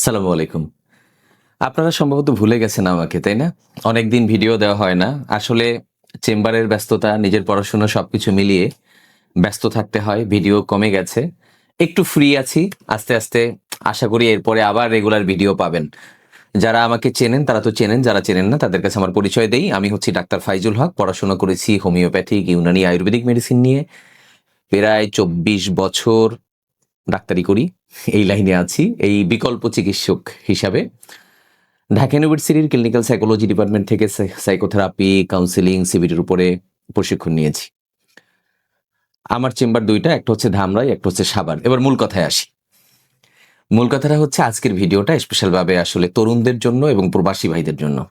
আসসালামু আলাইকুম। আপনারা সম্ভবত ভুলে গেছেন আমাকে, তাই না? অনেকদিন ভিডিও দেওয়া হয় না। আসলে চেম্বারের ব্যস্ততা, নিজের পড়াশোনা সবকিছু মিলিয়ে ব্যস্ত থাকতে হয়। ভিডিও কমে গেছে। একটু ফ্রি আছি। আস্তে, আস্তে আশা করি এরপরে আবার রেগুলার ভিডিও পাবেন। যারা আমাকে চেনেন তারা তো চেনেন, যারা চেনেন না তাদের কাছে আমার পরিচয় দেই। আমি হচ্ছি ডাক্তার ফাইজুল হক। পড়াশোনা করেছি হোমিওপ্যাথিক, ইউনানি, আয়ুর্বেদিক মেডিসিন নিয়ে। প্রায় ২৪ বছর ডাক্তারি করি। এই লাইনে আছি। এই বিকল্প চিকিৎসক হিসাবে। ঢাকা ইউনিভার্সিটির ক্লিনিক্যাল সাইকোলজি ডিপার্টমেন্ট থেকে সাইকোথেরাপি, কাউন্সেলিং, সিবিটির উপরে প্রশিক্ষণ নিয়েছি। আমার চেম্বার ২ টা, একটা হচ্ছে ধামরাই, একটা হচ্ছে সাভার। এবার মূল কথায় আসি। মূল কথাটা হচ্ছে আজকের ভিডিওটা স্পেশালভাবে আসলে তরুণদের জন্য এবং প্রবাসী ভাইদের জন্য।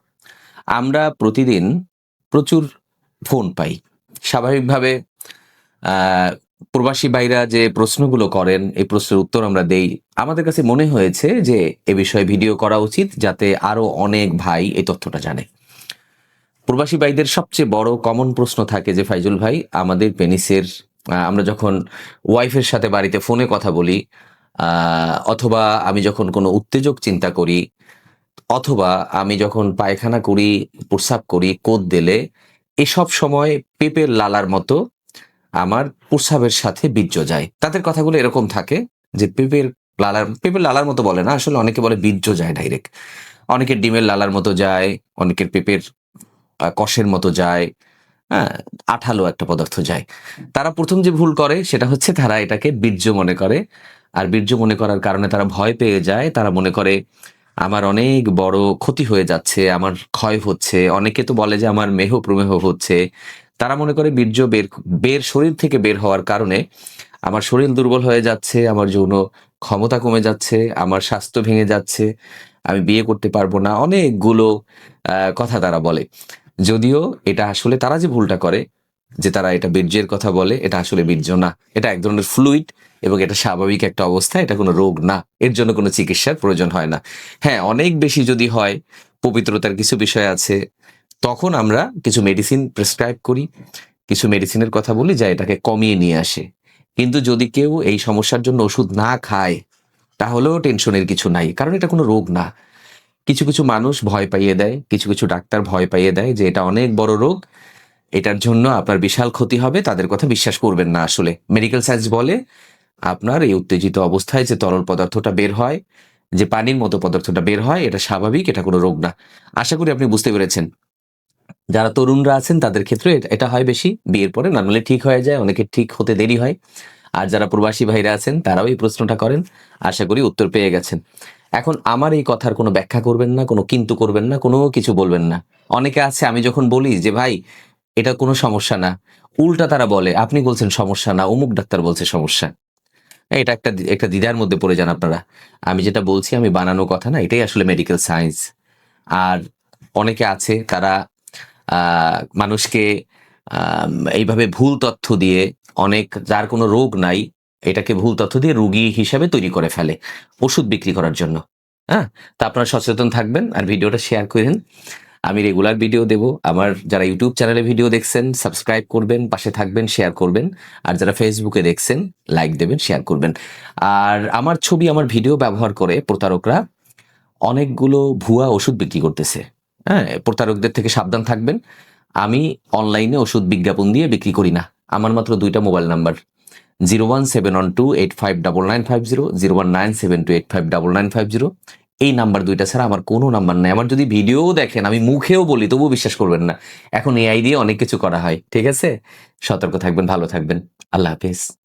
আমরা প্রতিদিন প্রচুর ফোন পাই। স্বাভাবিকভাবে আ প্রবাসী ভাইরা যে প্রশ্নগুলো করেন, এই প্রশ্নের উত্তর আমরা দেই। আমাদের কাছে মনে হয়েছে যে এ বিষয়ে ভিডিও করা উচিত যাতে আরো অনেক ভাই এই তথ্যটা জানে। প্রবাসী ভাইদের সবচেয়ে বড় কমন প্রশ্ন থাকে যে, "ফাইজুল ভাই, আমাদের পেনিসের আমরা যখন ওয়াইফের সাথে বাড়িতে ফোনে কথা বলি, আ অথবা আমি যখন কোনো উত্তেজক চিন্তা করি, অথবা আমি যখন পায়খানা করি, প্রস্রাব করি, কোদ দেলে এসব সময় পেঁপের লালার মতো আমার প্রস্রাবের সাথে বীর্য যায়।" তাদের কথাগুলো এরকম থাকে যে পেঁপের লালার মতো বলে না, আসলে অনেকে বলে বীর্য যায় ডাইরেক্ট। অনেকের ডিমের লালার মতো যায়, অনেকের পেঁপের কষের মতো যায়, হ্যাঁ? আঠালো একটা পদার্থ যায়। তারা ১ম যে ভুল করে সেটা হচ্ছে তারা এটাকে বীর্য মনে করে। আর বীর্য মনে করার কারণে তারা ভয় পেয়ে যায়। তারা মনে করে আমার অনেক বড় ক্ষতি হয়ে যাচ্ছে, আমার ক্ষয় হচ্ছে। অনেকে তো বলে যে আমার মেহ প্রমেহ হচ্ছে। তারা মনে করে বীর্য বের শরীর থেকে বের হওয়ার কারণে আমার শরীর দুর্বল হয়ে যাচ্ছে, আমার যৌন ক্ষমতা কমে যাচ্ছে, আমার স্বাস্থ্য ভেঙে যাচ্ছে, আমি বিয়ে করতে পারবো না। অনেকগুলো কথা তারা বলে। যদিও এটা আসলে তারা যে ভুলটা করে, যে তারা এটা বীর্যের কথা বলে, এটা আসলে বীর্য না। এটা এক ধরনের ফ্লুইড এবং এটা স্বাভাবিক একটা অবস্থা। এটা কোনো রোগ না। এর জন্য কোনো চিকিৎসার প্রয়োজন হয় না। হ্যাঁ, অনেক বেশি যদি হয়, পবিত্রতার কিছু বিষয় আছে, তখন আমরা কিছু মেডিসিন প্রেসক্রাইব করি। কিছু মেডিসিনের কথা বলি যা এটাকে কমিয়ে নিয়ে আসে। কিন্তু যদি কেউ এই সমস্যার জন্য ওষুধ না খায়, তাহলেও টেনশনের কিছু নাই। কারণ এটা কোনো রোগ না। কিছু, কিছু মানুষ ভয় পাইয়ে দেয়, কিছু, কিছু ডাক্তার ভয় পাইয়ে দেয় যে এটা অনেক বড় রোগ। এটার জন্য আপনার বিশাল ক্ষতি হবে। তাদের কথা বিশ্বাস করবেন না আসলে। মেডিকেল সায়েন্স বলে আপনার এই উত্তেজিত অবস্থায় যে তরল পদার্থটা বের হয়, যে পানির মতো পদার্থটা বের হয়, এটা স্বাভাবিক, এটা কোনো রোগ না। আশা করি আপনি বুঝতে পেরেছেন। যারা তরুণরা আছেন তাদের ক্ষেত্রে এটা হয় বেশি। বিয়ের পরে নরমালি ঠিক হয়ে যায়, অনেকের ঠিক হতে দেরি হয়। আর যারা প্রবাসী ভাইরা আছেন তারাও এই প্রশ্নটা করেন। আশা করি উত্তর পেয়ে গেছেন। এখন আমার এই কথার কোনো ব্যাখ্যা করবেন না, কোনো কিন্তু করবেন না, কোনো কিছু বলবেন না। অনেকে আছে আমি যখন বলি যে, "ভাই, এটা কোনো সমস্যা না।" উল্টা তারা বলে, "আপনি বলছেন সমস্যা না, অমুক ডাক্তার বলছে সমস্যা।" এটা একটা দ্বিধার মধ্যে পড়ে যান আপনারা। আমি যেটা বলছি আমি বানানো কথা না, এটাই আসলে মেডিকেল সায়েন্স। আর অনেকে আছে তারা আ মানুষকে এইভাবে ভুল তথ্য দিয়ে যার কোনো রোগ নাই, এটাকে ভুল তথ্য দিয়ে রোগী হিসাবে তৈরি করে ফেলে, ওষুধ বিক্রি করার জন্য। হ্যাঁ? তো আপনারা সচেতন থাকবেন আর ভিডিওটা শেয়ার কইরেন। আমি রেগুলার ভিডিও দেব। আমার যারা YouTube চ্যানেলে ভিডিও দেখছেন, সাবস্ক্রাইব করবেন, পাশে থাকবেন, শেয়ার করবেন। আর যারা Facebook এ দেখছেন, লাইক দেবেন, শেয়ার করবেন। আর আমার ছবি, আমার ভিডিও ব্যবহার করে প্রতারকরা অনেকগুলো ভুয়া ওষুধ বিক্রি করতেছে। হ্যাঁ? প্রতারকদের থেকে সাবধান থাকবেন। আমি অনলাইনে ওষুধ বিজ্ঞাপন দিয়ে বিক্রি করি না। আমার মাত্র ২ টা মোবাইল নাম্বার। 01712859950, 01972859950। এই নাম্বার ২ টা ছাড়া আমার কোনো নাম্বার নাই। আমার যদি ভিডিওও দেখেন, আমি মুখেও বলি তবুও বিশ্বাস করবেন না। এখন এআই দিয়ে অনেক কিছু করা হয়। ঠিক আছে? সতর্ক থাকবেন, ভালো থাকবেন। আল্লাহ হাফেজ।